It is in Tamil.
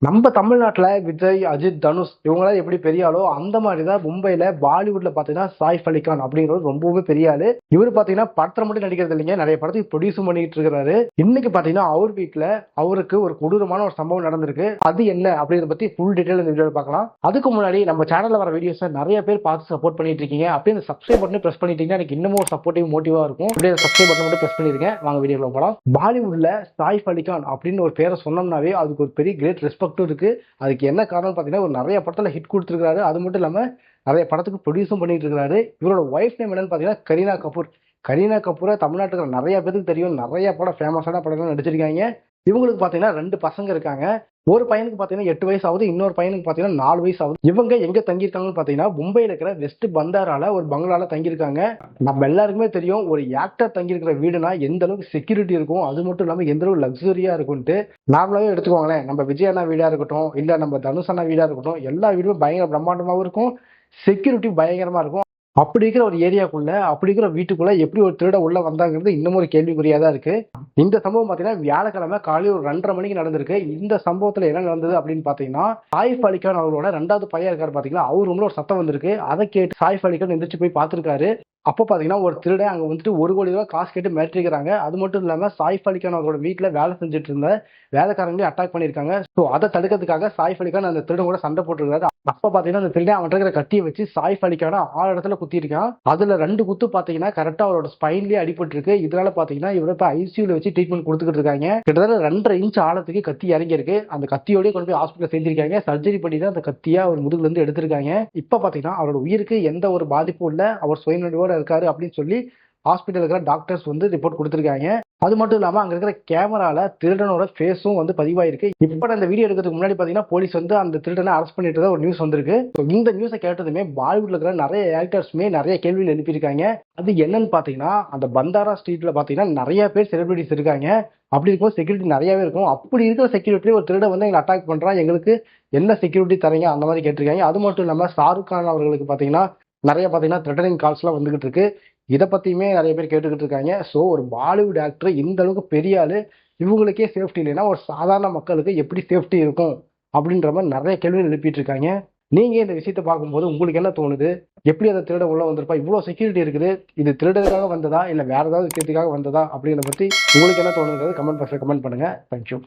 நம்ம தமிழ்நாட்டுல விஜய், அஜித், தனுஷ் இவங்களாம் எப்படி பெரிய ஆளோ அந்த மாதிரிதான் மும்பைல பாலிவுட்ல பாத்தீங்கன்னா சாய்ஃப் அலி கான் அப்படிங்கிறது ரொம்பவே பெரிய ஆளு. இவர் பாத்தீங்கன்னா படத்துல மட்டும் நடிக்கிறது இல்லைங்க, நிறைய படத்துக்கு ப்ரொடியூஸும் பண்ணிட்டு இருக்காரு. இன்னைக்கு பாத்தீங்கன்னா அவர் வீட்டுல அவருக்கு ஒரு கொடூரமான ஒரு சம்பவம் நடந்திருக்கு. அது என்ன அப்படிங்கறத பத்தி ஃபுல் டீடைல் இந்த வீடியோல பார்க்கலாம். அதுக்கு முன்னாடி நம்ம சேனல்ல வர வீடியோஸ் நிறைய பேர் பார்த்து சப்போர்ட் பண்ணிட்டு இருக்கீங்க. அப்படியே இந்த சப்ஸ்கிரைப் பட்டன் பிரஸ் பண்ணிட்டீங்கன்னா எனக்கு இன்னமும் ஒரு சப்போர்ட்டிவ் மோட்டிவா இருக்கும். அப்படியே சப்ஸ்கிரைப் பட்டன் மட்டும் பிரஸ் பண்ணிருக்கேன். வாங்க வீடியோல போலாம். பாலிவுட்ல சாய்ஃப் அலி கான் அப்படின்னு ஒரு பேரை சொன்னோம்னாவே அதுக்கு ஒரு பெரிய கிரேட் ரெஸ்பெக்டும் இருக்கு. அதுக்கு என்ன காரணம் பார்த்தீங்கன்னா ஒரு நிறைய படத்தில் ஹிட் கொடுத்துருக்காரு. அது மட்டும் இல்லாமல் நிறைய படத்துக்கு ப்ரொடியூஸும் பண்ணிட்டு இருக்காரு. இவரோட ஒய்ஃப் நேம் என்னன்னு பார்த்தீங்கன்னா கரீனா கபூர். கரீனா கபூரை தமிழ்நாட்டுக்கு நிறைய பேருக்கு தெரியும். நிறைய படம் ஃபேமஸான படங்கள் நடிச்சிருக்காங்க. இவங்களுக்கு பார்த்தீங்கன்னா 2 பசங்க இருக்காங்க. ஒரு பையனுக்கு பார்த்தீங்கன்னா 8 வயசு ஆகுது, இன்னொரு பையனுக்கு பார்த்தீங்கன்னா 4 வயசு ஆகுது. இவங்க எங்க தங்கியிருக்காங்கன்னு பார்த்தீங்கன்னா மும்பையில் இருக்கிற வெஸ்ட் பந்தாரால ஒரு பங்களால தங்கியிருக்காங்க. நம்ம எல்லாருக்குமே தெரியும் ஒரு ஆக்டர் தங்கியிருக்கிற வீடுனா எந்த அளவுக்கு செக்யூரிட்டி இருக்கும், அது மட்டும் இல்லாமல் எந்த அளவுக்கு லக்ஸரியா இருக்கும்ட்டு. நார்மலாவே எடுத்துக்கோங்களேன், நம்ம விஜய் அண்ணா வீடா இருக்கட்டும், இல்ல நம்ம தனுஷ் அண்ணா வீடா இருக்கட்டும், எல்லா வீடுமே பயங்கர பிரம்மாண்டமாகவும் இருக்கும், செக்யூரிட்டி பயங்கரமா இருக்கும். அப்படி இருக்கிற ஒரு ஏரியாக்குள்ள, அப்படி இருக்கிற வீட்டுக்குள்ள எப்படி ஒரு திருட உள்ள வந்தாங்கிறது இன்னமும் ஒரு கேள்விக்குறியா தான் இருக்கு. இந்த சம்பவம் பாத்தீங்கன்னா வியாழக்கிழமை காலையில் ஒரு 2:30 மணிக்கு நடந்திருக்கு. இந்த சம்பவத்துல என்ன நடந்தது அப்படின்னு பாத்தீங்கன்னா, சாய்ஃப் அலி கான் அவரோட 2வது பையன் இருக்காரு பாத்தீங்களா, அவர் ரூம்ல ஒரு சத்தம் வந்திருக்கு. அதை கேட்டு சாய்ஃப் அலி கான் எந்திரிச்சு போய் பார்த்திருக்காரு. அப்போ பாத்தீங்கன்னா ஒரு திருடன் அங்க வந்துட்டு 1 கோடி ரூபாய் காசு கேட்டு மிரட்டிருக்காங்க. அது மட்டும் இல்லாம சாய்ஃப் அலி கான் அவரோட வீட்டுல வேலை செஞ்சுட்டு இருந்த வேலைக்காரங்களே அட்டாக் பண்ணிருக்காங்க. ஸோ அதை தடுக்கிறதுக்காக சாய்ஃப் அலி கான் அந்த திருடன் கூட சண்டை போட்டுருக்காரு. அப்ப பாத்தீங்கன்னா அந்த திருடன் அவன் இருக்கிற கத்தியை வச்சு சாய்ஃப் அலி கான 6 இடத்துல குத்திருக்கான். அதுல 2 குத்து பாத்தீங்கன்னா கரெக்டா அவரோட ஸ்பைன்லயே அடிபட்டு இருக்கு. இதனால பாத்தீங்கன்னா இவரை இப்ப ஐசியூல வச்சு ட்ரீட்மெண்ட் கொடுத்துட்டு இருக்காங்க. கிட்டத்தட்ட 2.5 இன்ச் ஆழத்துக்கு கத்தி இறங்கி இருக்கு. அந்த கத்தியோடய கொண்டு போய் ஹாஸ்பிட்டல் சேர்த்திருக்காங்க. சர்ஜரி பண்ணி தான் அந்த கத்தியா அவர் முதுகுல இருந்து எடுத்திருக்காங்க. இப்ப பாத்தீங்கன்னா அவரோட உயிருக்கு எந்த ஒரு பாதிப்பும் இல்ல, அவர் சுயநினைவோட இருக்காரு அப்படின்னு சொல்லி ஹாஸ்பிட்டல் இருக்கிற டாக்டர்ஸ் வந்து ரிப்போர்ட் கொடுத்திருக்காங்க. அது மட்டும் இல்லாம அங்க இருக்கிற கேமரால திருடனோட ஃபேஸும் வந்து பதிவாயிருக்கு. இப்ப அந்த வீடியோ எடுக்கிறதுக்கு முன்னாடி பாத்தீங்கன்னா போலீஸ் வந்து அந்த திருடனை அரெஸ்ட் பண்ணிட்டு ஒரு நியூஸ் வந்திருக்கு. இந்த நியூஸை கேட்டதுமே பாலிவுட்ல இருக்கிற நிறைய ஆக்டர்ஸுமே நிறைய கேள்விகள் எழுப்பியிருக்காங்க. அது என்னன்னு பாத்தீங்கன்னா, அந்த பந்தாரா ஸ்ட்ரீட்ல பாத்தீங்கன்னா நிறைய பேர் செலிபிரிட்டிஸ் இருக்காங்க. அப்படி இருக்கும் செக்யூரிட்டி நிறையவே இருக்கும். அப்படி இருக்கிற செக்யூரிட்டி ஒரு திருட வந்து எங்களை அட்டாக் பண்றான், எங்களுக்கு என்ன செக்யூரிட்டி தரீங்க அந்த மாதிரி கேட்டிருக்காங்க. அது மட்டும் இல்லாம ஷாருக் கான் அவர்களுக்கு பாத்தீங்கன்னா நிறைய பாத்தீங்கன்னா த்ரெட்டனிங் கால்ஸ் எல்லாம் வந்துகிட்டு இருக்கு. இதை பத்தியுமே நிறைய பேர் கேட்டுக்கிட்டு இருக்காங்க. ஸோ ஒரு பாலிவுட் ஆக்டர் இந்த அளவுக்கு பெரிய ஆளு, இவங்களுக்கே சேஃப்டி இல்லைன்னா ஒரு சாதாரண மக்களுக்கு எப்படி சேஃப்டி இருக்கும் அப்படின்ற மாதிரி நிறைய கேள்விகள் எழுப்பிட்டு இருக்காங்க. நீங்க இந்த விஷயத்தை பார்க்கும்போது உங்களுக்கு என்ன தோணுது? எப்படி அதை திருட உள்ள வந்திருப்பா? இவ்வளவு செக்யூரிட்டி இருக்குது, இது திருடதுக்காக வந்ததா இல்ல வேற ஏதாவது விஷயத்துக்காக வந்ததா அப்படிங்கிறத பத்தி உங்களுக்கு என்ன தோணுங்கிறது கமெண்ட் பாக்ஸ்ல கமெண்ட் பண்ணுங்க. தேங்க்யூ.